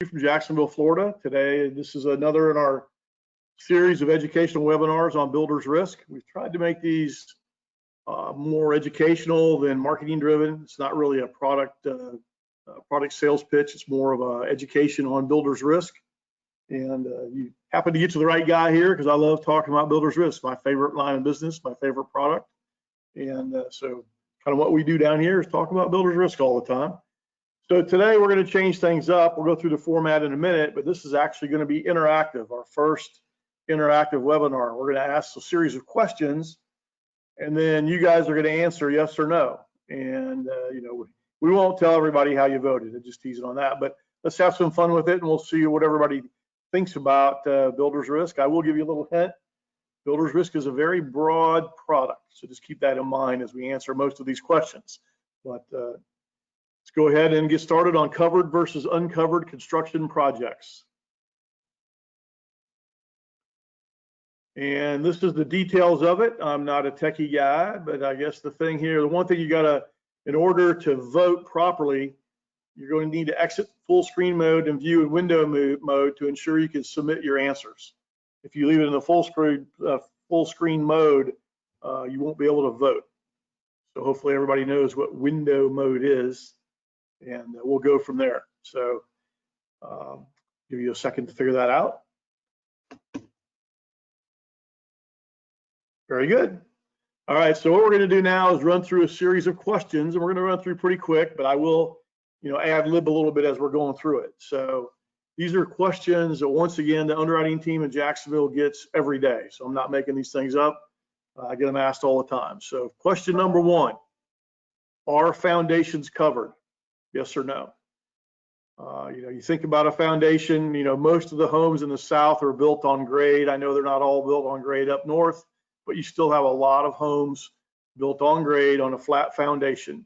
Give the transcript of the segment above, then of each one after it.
from Jacksonville, Florida. Today, this is another in our series of educational webinars on builder's risk. We've tried to make these more educational than marketing driven. It's not really a product sales pitch. It's more of a education on builder's risk. And you happen to get to the right guy here because I love talking about builder's risk, my favorite line of business, my favorite product. And so kind of what we do down here is talk about builder's risk all the time. So today we're going to change things up. We'll go through the format in a minute, but this is actually going to be interactive, our first interactive webinar. We're going to ask a series of questions, and then you guys are going to answer yes or no. And we won't tell everybody how you voted. I'm just teasing on that, but let's have some fun with it, and we'll see what everybody thinks about builder's risk. I will give you a little hint. Builder's risk is a very broad product, so just keep that in mind as we answer most of these questions. But let's go ahead and get started on covered versus uncovered construction projects. And this is the details of it. I'm not a techie guy, but I guess the thing here, the one thing you gotta, in order to vote properly, you're going to need to exit full screen mode and view in window mode to ensure you can submit your answers. If you leave it in the full screen mode, you won't be able to vote. So hopefully everybody knows what window mode is, and we'll go from there. So give you a second to figure that out. Very good. All right, so what we're going to do now is run through a series of questions, and we're going to run through pretty quick, but I will, ad lib a little bit as we're going through it. So these are questions that, once again, the underwriting team in Jacksonville gets every day. So I'm not making these things up. I get them asked all the time. So question number one, are foundations covered? Yes or no? You think about a foundation, most of the homes in the South are built on grade. I know they're not all built on grade up north, but you still have a lot of homes built on grade on a flat foundation.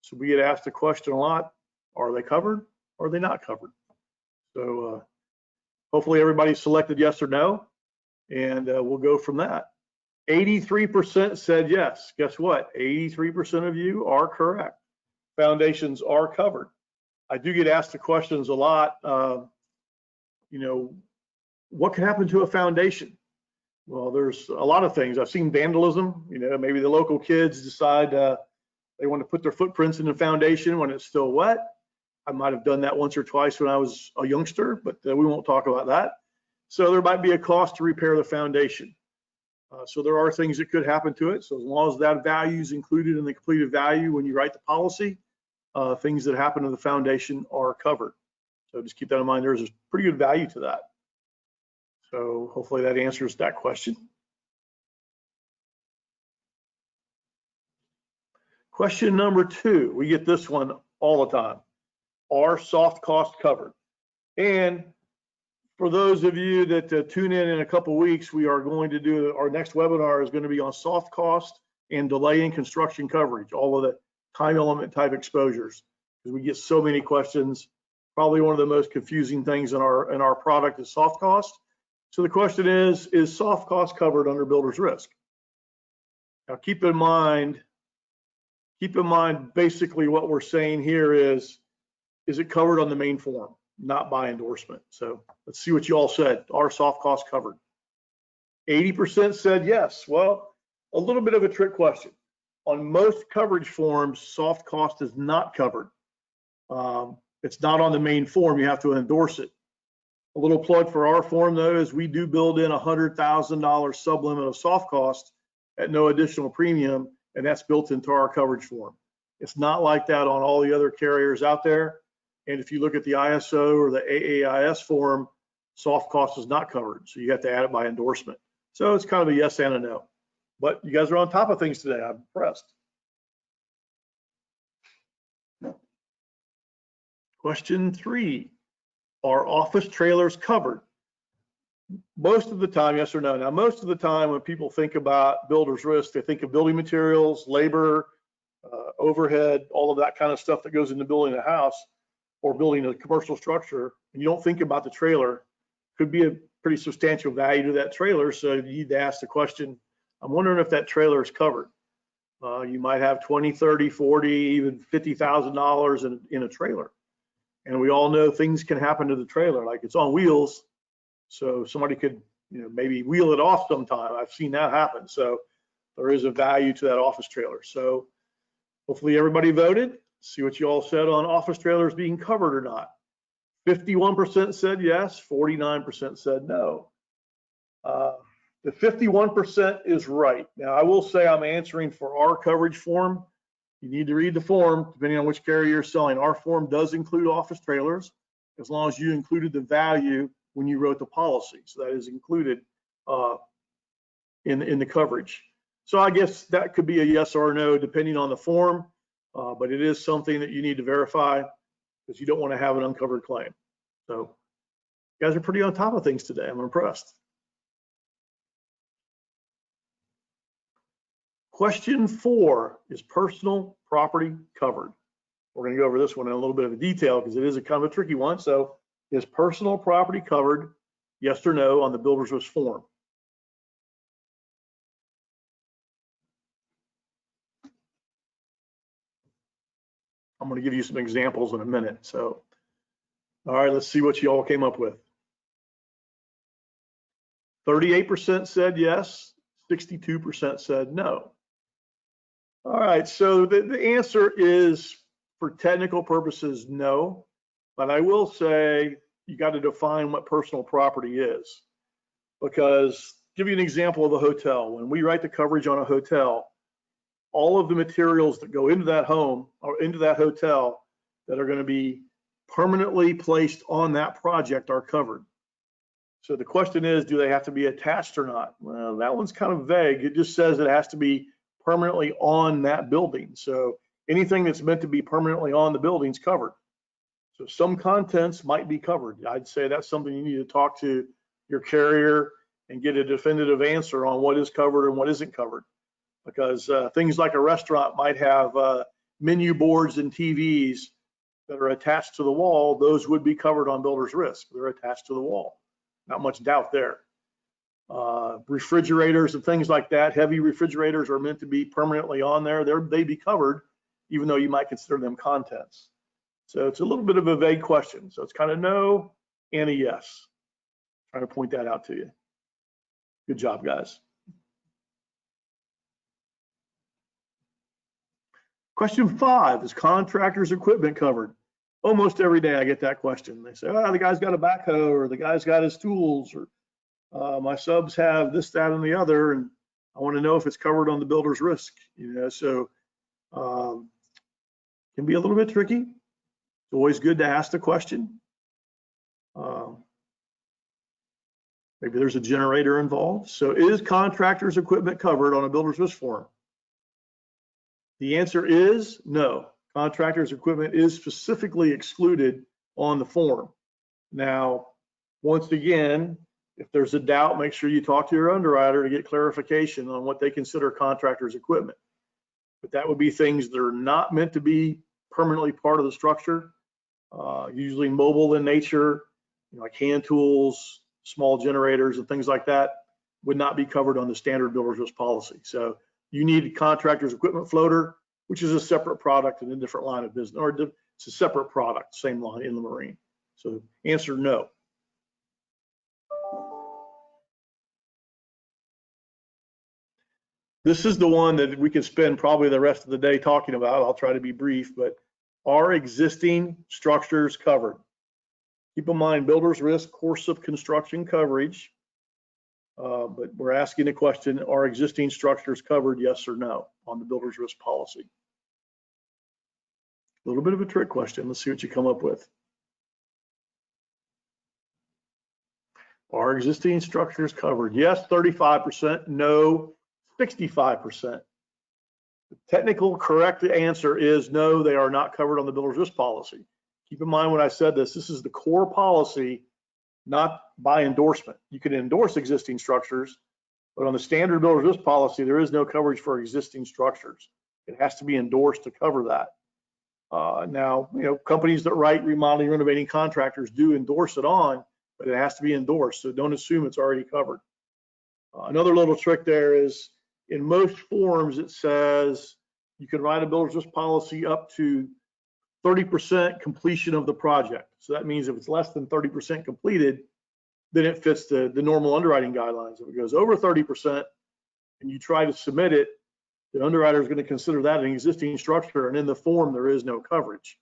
So we get asked the question a lot, are they covered or are they not covered? So hopefully everybody selected yes or no, and we'll go from that. 83% said yes. Guess what? 83% of you are correct. Foundations are covered. I do get asked the questions a lot, what can happen to a foundation? Well, there's a lot of things. I've seen vandalism. Maybe the local kids decide they want to put their footprints in the foundation when it's still wet. I might have done that once or twice when I was a youngster, but we won't talk about that. So there might be a cost to repair the foundation. So there are things that could happen to it. So as long as that value is included in the completed value when you write the policy, things that happen to the foundation are covered. So just keep that in mind. There's a pretty good value to that. So hopefully that answers that question. Question number two, we get this one all the time. Are soft costs covered? And for those of you that tune in a couple weeks, we are going to do, our next webinar is going to be on soft cost and delay in construction coverage, all of the time element type exposures, because we get so many questions. Probably one of the most confusing things in our product is soft cost. So the question is soft cost covered under builder's risk? Now keep in mind basically what we're saying here is it covered on the main form, not by endorsement? So let's see what you all said. Are soft costs covered? 80% said yes. Well, a little bit of a trick question. On most coverage forms, soft cost is not covered. It's not on the main form. You have to endorse it. A little plug for our form, though, is we do build in $100,000 sublimit of soft cost at no additional premium, and that's built into our coverage form. It's not like that on all the other carriers out there. And if you look at the ISO or the AAIS form, soft cost is not covered. So you have to add it by endorsement. So it's kind of a yes and a no. But you guys are on top of things today. I'm impressed. Question three, are office trailers covered? Most of the time, yes or no. Now, most of the time when people think about builder's risk, they think of building materials, labor, overhead, all of that kind of stuff that goes into building a house or building a commercial structure. And you don't think about the trailer. Could be a pretty substantial value to that trailer. So you need to ask the question, I'm wondering if that trailer is covered. You might have 20, 30, 40, even $50,000 in a trailer. And we all know things can happen to the trailer, like it's on wheels. So somebody could, maybe wheel it off sometime. I've seen that happen. So there is a value to that office trailer. So hopefully everybody voted. See what you all said on office trailers being covered or not. 51% said yes, 49% said no. The 51% is right. Now, I will say I'm answering for our coverage form. You need to read the form, depending on which carrier you're selling. Our form does include office trailers, as long as you included the value when you wrote the policy. So that is included in the coverage. So I guess that could be a yes or a no, depending on the form, but it is something that you need to verify because you don't want to have an uncovered claim. So you guys are pretty on top of things today. I'm impressed. Question 4, is personal property covered? We're going to go over this one in a little bit of detail because it is a kind of a tricky one. So is personal property covered, yes or no, on the builder's risk form? I'm going to give you some examples in a minute. So, all right, let's see what you all came up with. 38% said yes, 62% said no. All right, so the answer is, for technical purposes, no. But I will say you got to define what personal property is. Because, give you an example of a hotel. When we write the coverage on a hotel, all of the materials that go into that home or into that hotel that are going to be permanently placed on that project are covered. So the question is, do they have to be attached or not? Well, that one's kind of vague. It just says it has to be permanently on that building. So anything that's meant to be permanently on the building is covered. So some contents might be covered. I'd say that's something you need to talk to your carrier and get a definitive answer on what is covered and what isn't covered. Because things like a restaurant might have menu boards and TVs that are attached to the wall. Those would be covered on builder's risk. They're attached to the wall. Not much doubt there. Refrigerators and things like that, heavy refrigerators are meant to be permanently on there. They'd be covered, even though you might consider them contents. So it's a little bit of a vague question. So it's kind of no and a yes. Trying to point that out to you. Good job, guys. Question 5, is contractors' equipment covered? Almost every day I get that question. They say, oh, the guy's got a backhoe, or the guy's got his tools, or my subs have this, that, and the other, and I want to know if it's covered on the builder's risk. So can be a little bit tricky. It's always good to ask the question. Maybe there's a generator involved. So is contractors' equipment covered on a builder's risk form? The answer is no. Contractors' equipment is specifically excluded on the form. Now, once again, if there's a doubt, make sure you talk to your underwriter to get clarification on what they consider contractors' equipment. But that would be things that are not meant to be permanently part of the structure, usually mobile in nature, like hand tools, small generators, and things like that would not be covered on the standard builder's risk policy. So you need a contractor's equipment floater, which is a separate product in a different line of business, or it's a separate product, same line in the marine. So answer no. This is the one that we could spend probably the rest of the day talking about. I'll try to be brief, but are existing structures covered? Keep in mind, builder's risk, course of construction coverage, but we're asking the question, are existing structures covered, yes or no, on the builder's risk policy? A little bit of a trick question. Let's see what you come up with. Are existing structures covered? Yes, 35%, no, 65%. The technical correct answer is no, they are not covered on the builder's risk policy. Keep in mind when I said this is the core policy, not by endorsement. You can endorse existing structures, but on the standard builder's risk policy, there is no coverage for existing structures. It has to be endorsed to cover that. Now, companies that write remodeling, renovating contractors do endorse it on, but it has to be endorsed. So don't assume it's already covered. Another little trick there is in most forms, it says you can write a builder's risk policy up to 30% completion of the project. So that means if it's less than 30% completed, then it fits the normal underwriting guidelines. If it goes over 30% and you try to submit it, the underwriter is going to consider that an existing structure, and in the form there is no coverage.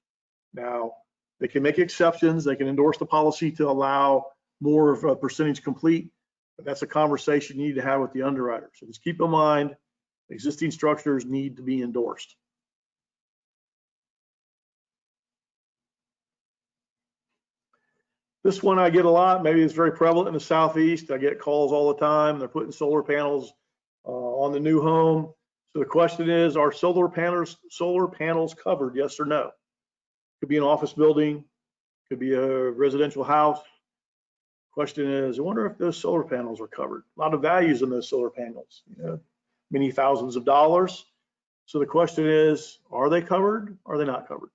Now, they can make exceptions. They can endorse the policy to allow more of a percentage complete, but that's a conversation you need to have with the underwriter. So just keep in mind, existing structures need to be endorsed. This one I get a lot. Maybe it's very prevalent in the Southeast. I get calls all the time. They're putting solar panels on the new home. So the question is, are solar panels covered? Yes or no? Could be an office building, could be a residential house. Question is, I wonder if those solar panels are covered. A lot of values in those solar panels, many thousands of dollars. So the question is, are they covered? Are they not covered?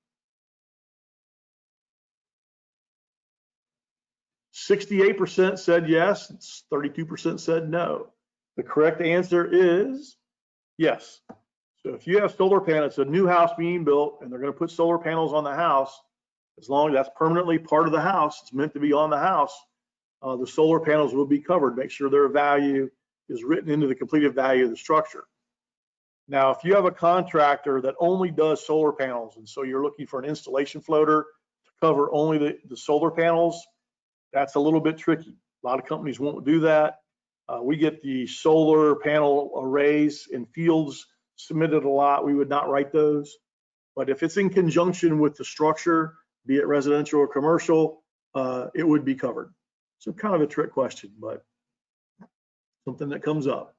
68% said yes, 32% said no. The correct answer is yes. So if you have solar panels, it's a new house being built, and they're going to put solar panels on the house, as long as that's permanently part of the house, it's meant to be on the house, the solar panels will be covered. Make sure their value is written into the completed value of the structure. Now, if you have a contractor that only does solar panels, and so you're looking for an installation floater to cover only the solar panels, that's a little bit tricky. A lot of companies won't do that. We get the solar panel arrays in fields submitted a lot. We would not write those. But if it's in conjunction with the structure, be it residential or commercial, it would be covered. So kind of a trick question, but something that comes up.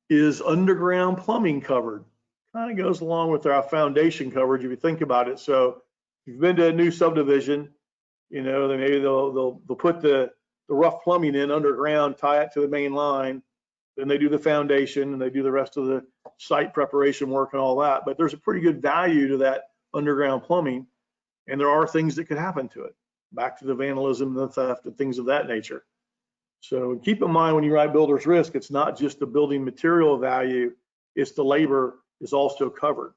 Is underground plumbing covered? Kind of goes along with our foundation coverage if you think about it. So if you've been to a new subdivision, then maybe they'll put the rough plumbing in underground, tie it to the main line, then they do the foundation and they do the rest of the site preparation work and all that. But there's a pretty good value to that underground plumbing, and there are things that could happen to it. Back to the vandalism, the theft, and things of that nature. So keep in mind when you write builder's risk, it's not just the building material value, it's the labor is also covered.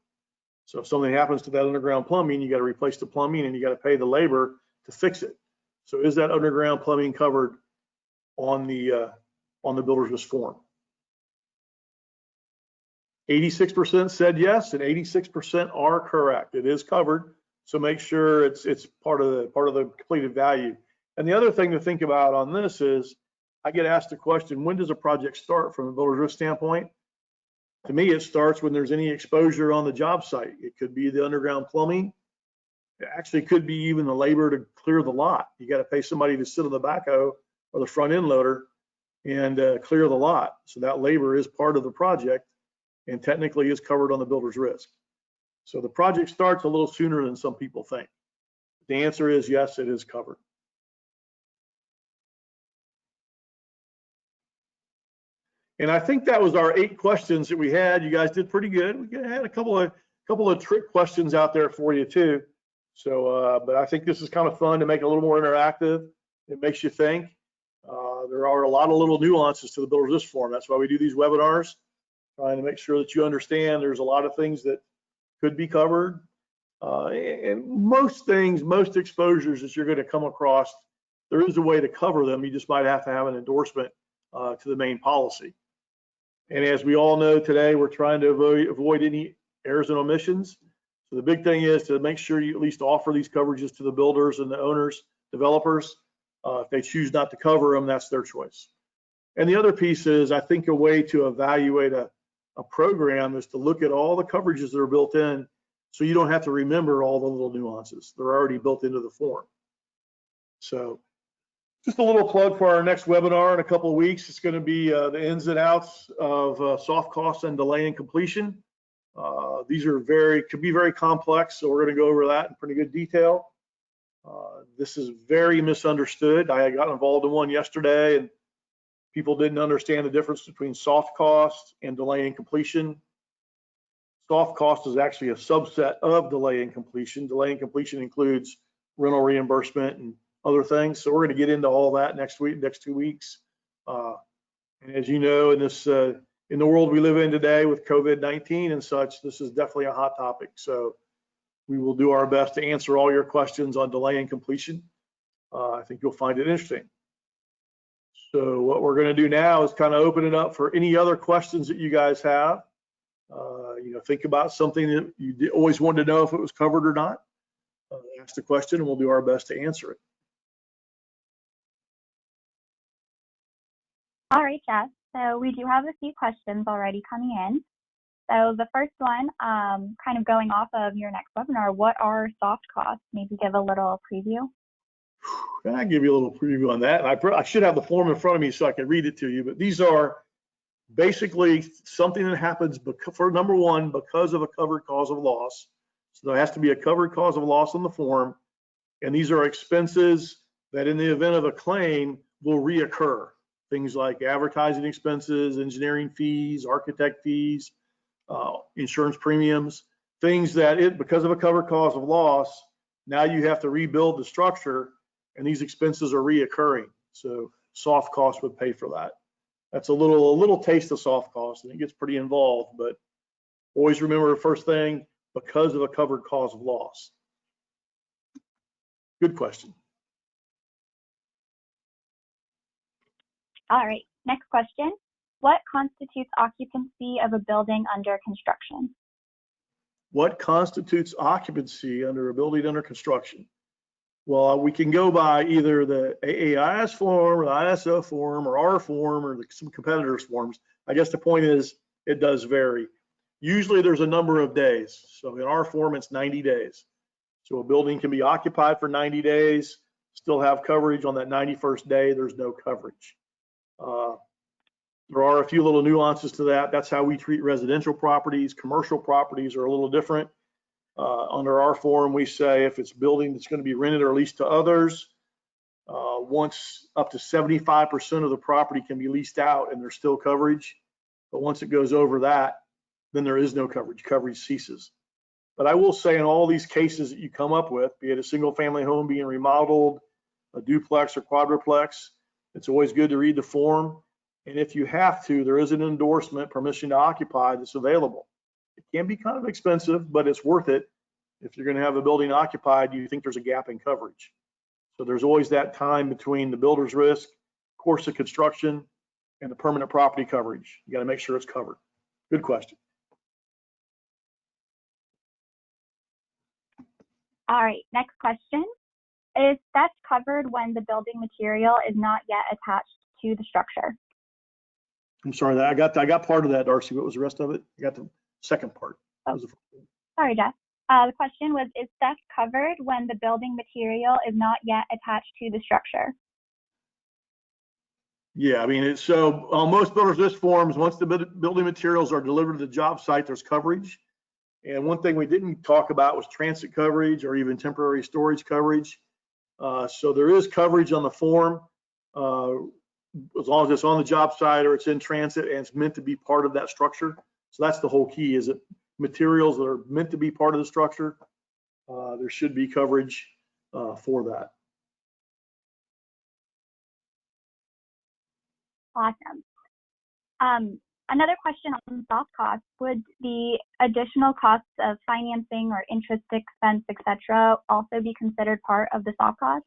So if something happens to that underground plumbing, you got to replace the plumbing and you got to pay the labor to fix it. So is that underground plumbing covered on the builder's risk form? 86% said yes, and 86% are correct. It is covered. So make sure it's part of the completed value. And the other thing to think about on this is, I get asked the question, when does a project start from a builder's risk standpoint? To me, it starts when there's any exposure on the job site. It could be the underground plumbing. It actually could be even the labor to clear the lot. You got to pay somebody to sit on the backhoe or the front end loader and clear the lot. So that labor is part of the project and technically is covered on the builder's risk. So the project starts a little sooner than some people think. The answer is yes, it is covered. And I think that was our 8 questions that we had. You guys did pretty good. We had a couple of trick questions out there for you too. So, but I think this is kind of fun to make it a little more interactive. It makes you think. There are a lot of little nuances to the builder's risk form. That's why we do these webinars, trying to make sure that you understand there's a lot of things that could be covered. And most things, most exposures that you're going to come across, there is a way to cover them. You just might have to have an endorsement to the main policy. And as we all know today, we're trying to avoid any errors and omissions. So the big thing is to make sure you at least offer these coverages to the builders and the owners, developers. If they choose not to cover them, that's their choice. And the other piece is, I think a way to evaluate a program is to look at all the coverages that are built in, so you don't have to remember all the little nuances. They're already built into the form. So just a little plug for our next webinar in a couple of weeks. It's going to be the ins and outs of soft costs and delay in completion. These are could be very complex, so we're going to go over that in pretty good detail. This is very misunderstood. I got involved in one yesterday, and people didn't understand the difference between soft cost and delay in completion. Soft cost is actually a subset of delay in completion. Delay in completion includes rental reimbursement and other things. So we're going to get into all that next 2 weeks. And as you know, in this in the world we live in today with COVID-19 and such, this is definitely a hot topic. So we will do our best to answer all your questions on delay and completion. I think you'll find it interesting. So what we're going to do now is kind of open it up for any other questions that you guys have. Think about something that you always wanted to know if it was covered or not. Ask the question and we'll do our best to answer it. All right, Jeff. So we do have a few questions already coming in. So the first one, kind of going off of your next webinar, what are soft costs? Maybe give a little preview. Can I give you a little preview on that? I should have the form in front of me so I can read it to you, but these are basically something that happens for number one, because of a covered cause of loss. So there has to be a covered cause of loss on the form. And these are expenses that in the event of a claim will reoccur. Things like advertising expenses, engineering fees, architect fees, insurance premiums, things that because of a covered cause of loss, now you have to rebuild the structure and these expenses are reoccurring. So soft costs would pay for that. That's a little taste of soft cost, and it gets pretty involved, but always remember the first thing, because of a covered cause of loss. Good question. All right, next question. What constitutes occupancy of a building under construction? What constitutes occupancy under a building under construction? Well, we can go by either the AAIS form or the ISO form or our form or some competitors' forms. I guess the point is it does vary. Usually there's a number of days. So in our form, it's 90 days. So a building can be occupied for 90 days, still have coverage. On that 91st day, there's no coverage. There are a few little nuances to that. That's how we treat residential properties. Commercial properties are a little different. Under our form, we say if it's building that's going to be rented or leased to others, once up to 75% of the property can be leased out and there's still coverage. But once it goes over that, then there is no coverage. Coverage ceases. But I will say in all these cases that you come up with, be it a single family home being remodeled, a duplex or quadruplex, it's always good to read the form. And if you have to, there is an endorsement, permission to occupy, that's available. It can be kind of expensive, but it's worth it. If you're going to have a building occupied, you think there's a gap in coverage. So there's always that time between the builder's risk, course of construction, and the permanent property coverage. You got to make sure it's covered. Good question. All right, next question. Is theft covered when the building material is not yet attached to the structure? I'm sorry, I got part of that, Darcy. What was the rest of it? I got the second part. Oh. Sorry, Jeff. The question was, is theft covered when the building material is not yet attached to the structure? Yeah, I mean, so on most builders risk forms, once the building materials are delivered to the job site, there's coverage. And one thing we didn't talk about was transit coverage or even temporary storage coverage. So there is coverage on the form as long as it's on the job site or it's in transit and it's meant to be part of that structure. So that's the whole key, is that materials that are meant to be part of the structure, there should be coverage for that. Awesome. Another question on soft costs, would the additional costs of financing or interest expense, etc., also be considered part of the soft costs?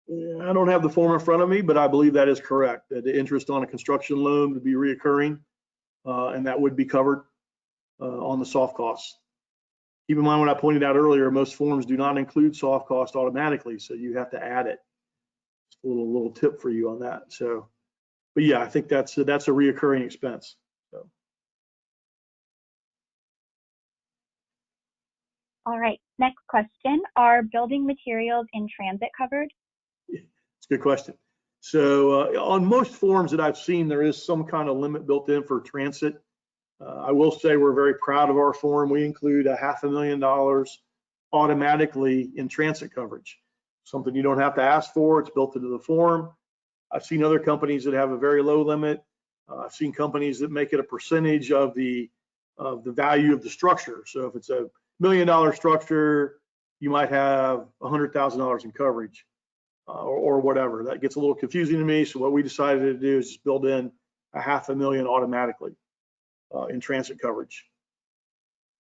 I don't have the form in front of me, but I believe that is correct, that the interest on a construction loan would be reoccurring, and that would be covered on the soft costs. Keep in mind what I pointed out earlier, most forms do not include soft cost automatically, so you have to add it. Just a little tip for you on that. So, but yeah, I think that's a reoccurring expense. So. All right, next question. Are building materials in transit covered? It's a good question. So on most forms that I've seen, there is some kind of limit built in for transit. I will say we're very proud of our form. We include $500,000 automatically in transit coverage. Something you don't have to ask for, it's built into the form. I've seen other companies that have a very low limit. I've seen companies that make it a percentage of the value of the structure. So if it's $1 million structure, you might have $100,000 in coverage or whatever. That gets a little confusing to me. So what we decided to do is just build in $500,000 automatically. in transit coverage.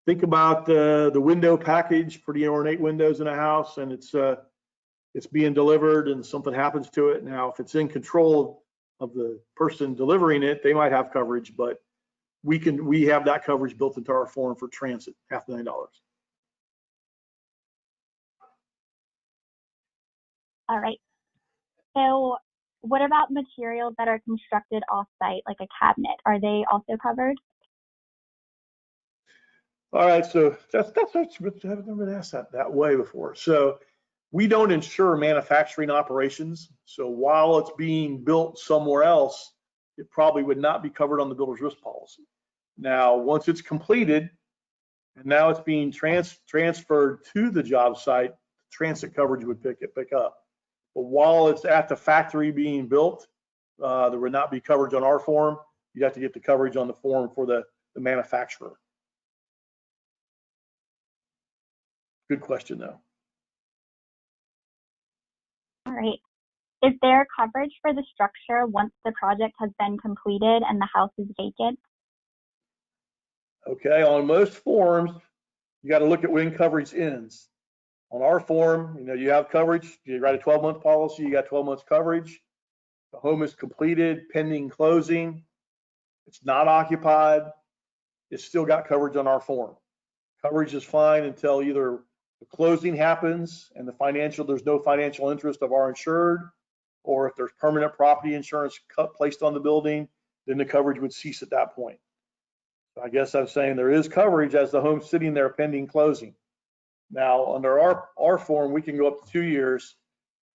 Think about the window package, pretty ornate windows in a house, and it's being delivered and something happens to it. Now, if it's in control of the person delivering it, they might have coverage, but we have that coverage built into our form for transit, $500,000. All right. So what about materials that are constructed off-site, like a cabinet? Are they also covered? All right, so that's I haven't been asked that way before. So we don't insure manufacturing operations. So while it's being built somewhere else, it probably would not be covered on the builder's risk policy. Now, once it's completed and now it's being transferred to the job site, transit coverage would pick up. But while it's at the factory being built, there would not be coverage on our form. You'd have to get the coverage on the form for the manufacturer. Good question, though. All right. Is there coverage for the structure once the project has been completed and the house is vacant? Okay, on most forms, you got to look at when coverage ends. On our form, you have coverage. You write a 12-month policy, you got 12 months coverage. The home is completed, pending closing. It's not occupied. It's still got coverage on our form. Coverage is fine until either the closing happens and there's no financial interest of our insured, or if there's permanent property insurance placed on the building, then the coverage would cease at that point. So I guess I'm saying there is coverage as the home's sitting there pending closing. Now, under our form, we can go up to 2 years.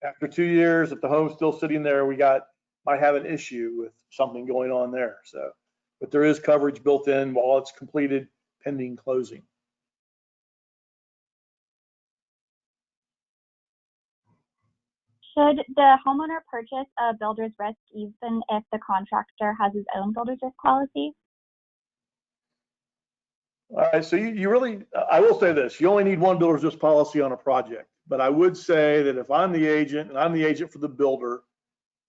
After 2 years, if the home's still sitting there, might have an issue with something going on there. So, but there is coverage built in while it's completed, pending closing. Should the homeowner purchase a builder's risk even if the contractor has his own builder's risk policy? All right, so you really, I will say this, you only need one builder's risk policy on a project, but I would say that if I'm the agent and I'm the agent for the builder,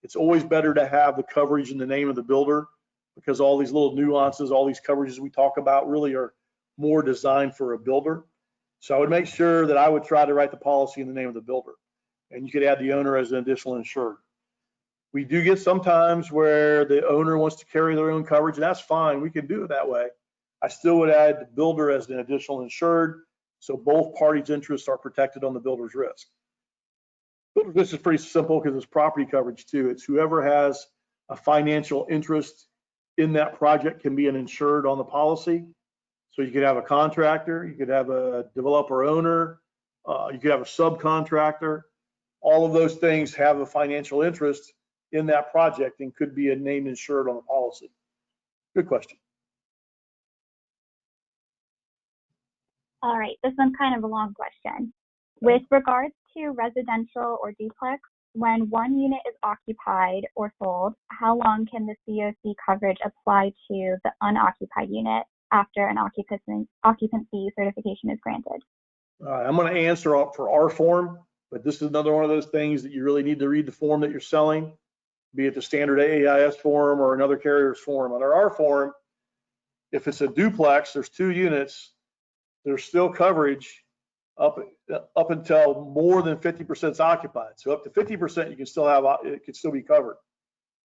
it's always better to have the coverage in the name of the builder, because all these little nuances, all these coverages we talk about really are more designed for a builder. So I would make sure that I would try to write the policy in the name of the builder, and you could add the owner as an additional insured. We do get sometimes where the owner wants to carry their own coverage, and that's fine. We can do it that way. I still would add the builder as an additional insured, so both parties' interests are protected on the builder's risk. Builder's risk is pretty simple because it's property coverage too. It's whoever has a financial interest in that project can be an insured on the policy. So you could have a contractor, you could have a developer owner, you could have a subcontractor. All of those things have a financial interest in that project and could be a named insured on the policy. Good question. All right, this one's kind of a long question. With regards to residential or duplex, when one unit is occupied or sold, how long can the COC coverage apply to the unoccupied unit after an occupancy certification is granted? I'm going to answer for our form, but this is another one of those things that you really need to read the form that you're selling, be it the standard AIS form or another carrier's form. Under our form, if it's a duplex, there's 2 units, there's still coverage up until more than 50% is occupied. So up to 50%, you can still have, it could still be covered.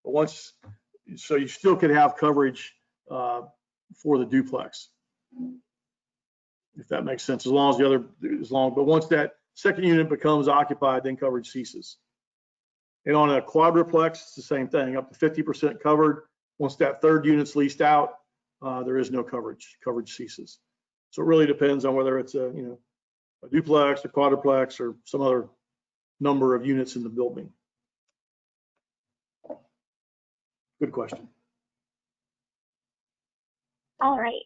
But so you still could have coverage for the duplex, if that makes sense, but once that second unit becomes occupied, then coverage ceases. And on a quadruplex, it's the same thing, up to 50% covered. Once that third unit's leased out, there is no coverage. Coverage ceases. So it really depends on whether it's a duplex, a quadruplex, or some other number of units in the building. Good question. All right.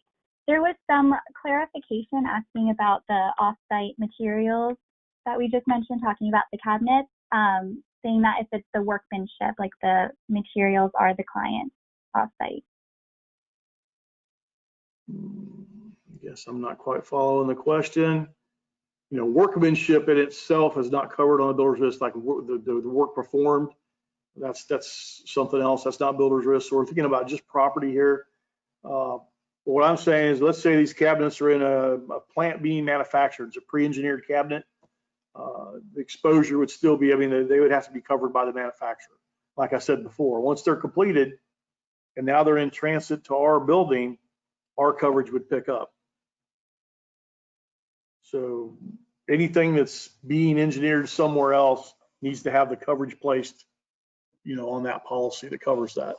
There was some clarification asking about the off-site materials that we just mentioned, talking about the cabinets, saying that if it's the workmanship, like the materials are the client's off-site. I guess I'm not quite following the question. Workmanship in itself is not covered on the builder's risk, like the work performed. That's something else. That's not builder's risk. So we're thinking about just property here. But what I'm saying is, let's say these cabinets are in a plant being manufactured. It's a pre-engineered cabinet. The exposure would still be, I mean, they would have to be covered by the manufacturer. Like I said before, once they're completed and now they're in transit to our building, our coverage would pick up. So anything that's being engineered somewhere else needs to have the coverage placed, on that policy that covers that.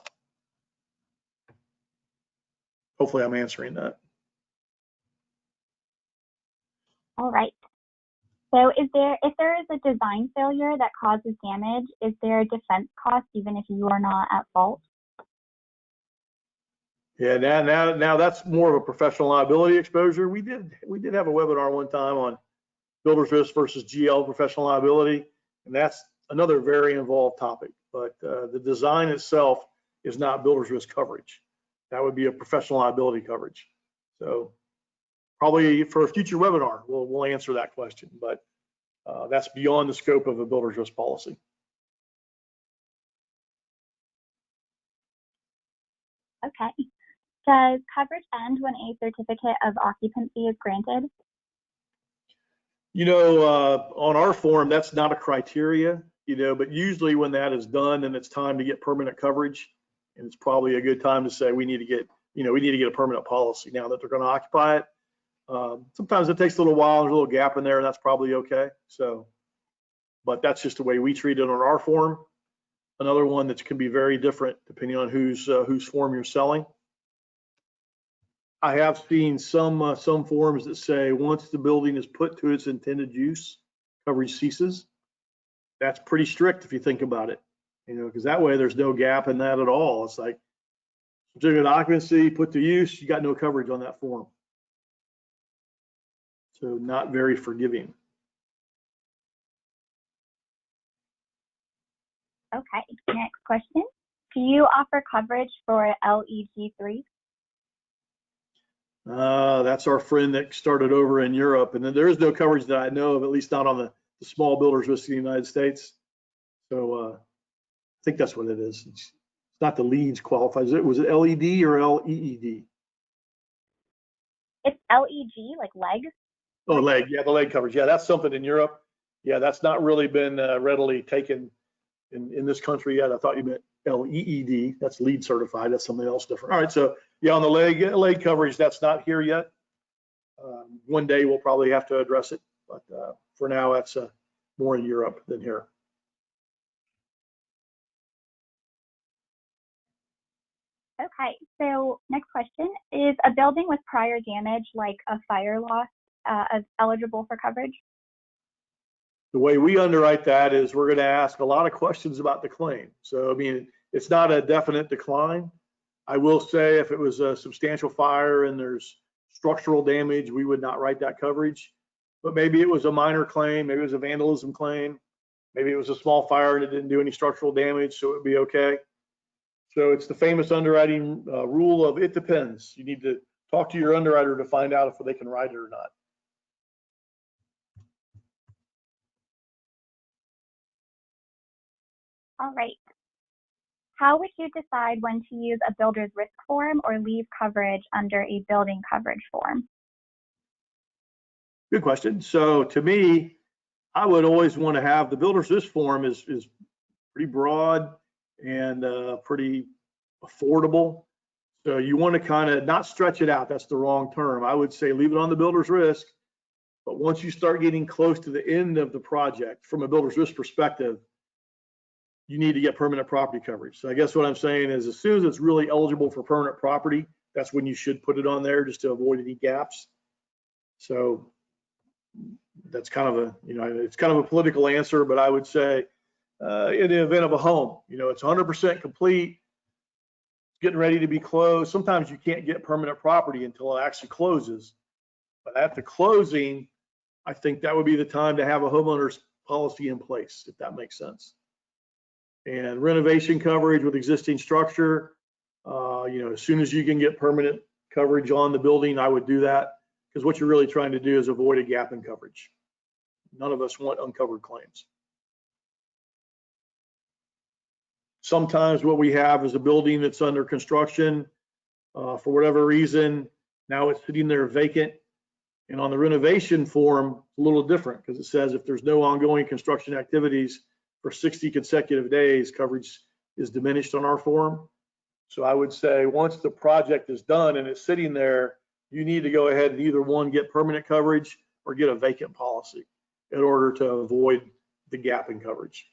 Hopefully I'm answering that. All right. So if there is a design failure that causes damage, is there a defense cost even if you are not at fault? Yeah, now that's more of a professional liability exposure. We did have a webinar one time on builder's risk versus GL professional liability, and that's another very involved topic. But the design itself is not builder's risk coverage. That would be a professional liability coverage. So probably for a future webinar, we'll answer that question. But that's beyond the scope of a builder's risk policy. Okay. Does coverage end when a certificate of occupancy is granted? On our form, that's not a criteria, but usually when that is done and it's time to get permanent coverage, and it's probably a good time to say we need to get a permanent policy now that they're going to occupy it. Sometimes it takes a little while, there's a little gap in there, and that's probably okay. So, but that's just the way we treat it on our form. Another one that can be very different depending on whose form you're selling. I have seen some forms that say once the building is put to its intended use, coverage ceases. That's pretty strict if you think about it, because that way there's no gap in that at all. It's like certificate of occupancy, put to use, you got no coverage on that form. So not very forgiving. Okay, next question. Do you offer coverage for LEG3? That's our friend that started over in Europe, and then there is no coverage that I know of, at least not on the small builders risk in the United States. So I think that's what it is. It's not the leads qualifies. Was it LED or LEED? It's LEG, like leg. Oh, leg. Yeah, the leg coverage. Yeah, that's something in Europe. Yeah, that's not really been readily taken in this country yet. I thought you meant LEED. That's LEED certified. That's something else different. All right, so yeah, on the leg coverage, that's not here yet. One day we'll probably have to address it, but for now, that's more in Europe than here. Okay, so next question. Is a building with prior damage, like a fire loss, eligible for coverage? The way we underwrite that is we're going to ask a lot of questions about the claim. So, I mean, it's not a definite decline. I will say if it was a substantial fire and there's structural damage, we would not write that coverage. But maybe it was a minor claim, maybe it was a vandalism claim, maybe it was a small fire and it didn't do any structural damage, so it would be okay. So it's the famous underwriting rule of it depends. You need to talk to your underwriter to find out if they can write it or not. All right. How would you decide when to use a builder's risk form or leave coverage under a building coverage form? Good question. So to me, I would always want to have the builder's risk form is pretty broad and pretty affordable. So you want to kind of not stretch it out. That's the wrong term. I would say leave it on the builder's risk. But once you start getting close to the end of the project, from a builder's risk perspective, you need to get permanent property coverage. So I guess what I'm saying is as soon as it's really eligible for permanent property, that's when you should put it on there just to avoid any gaps. So that's kind of a, it's kind of a political answer, but I would say in the event of a home, it's 100% complete, getting ready to be closed. Sometimes you can't get permanent property until it actually closes. But at the closing, I think that would be the time to have a homeowner's policy in place, if that makes sense. And renovation coverage with existing structure, as soon as you can get permanent coverage on the building, I would do that, because what you're really trying to do is avoid a gap in coverage. None of us want uncovered claims. Sometimes what we have is a building that's under construction. For whatever reason, Now it's sitting there vacant. And on the renovation form, it's a little different because it says if there's no ongoing construction activities for 60 consecutive days, coverage is diminished on our form. So I would say once the project is done and it's sitting there, you need to go ahead and either one, get permanent coverage or get a vacant policy in order to avoid the gap in coverage.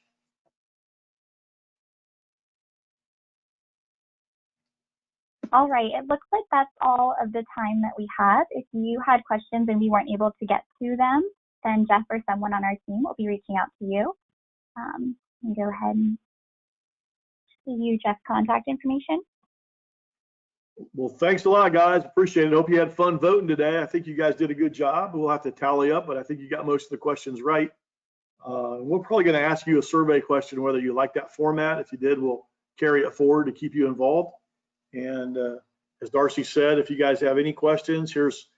All right, it looks like that's all of the time that we have. If you had questions and we weren't able to get to them, then Jeff or someone on our team will be reaching out to you. Let me go ahead and give you Jeff's contact information. Well, thanks a lot, guys. Appreciate it. Hope you had fun voting today. I think you guys did a good job. We'll have to tally up, but I think you got most of the questions right. We're probably going to ask you a survey question, whether you like that format. If you did, we'll carry it forward to keep you involved. And as Darcy said, if you guys have any questions, here's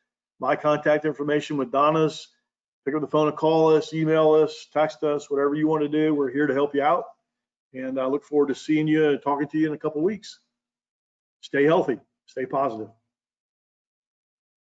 my contact information with Donna's. Pick up the phone and call us, email us, text us, whatever you want to do. We're here to help you out. And I look forward to seeing you and talking to you in a couple of weeks. Stay healthy, stay positive.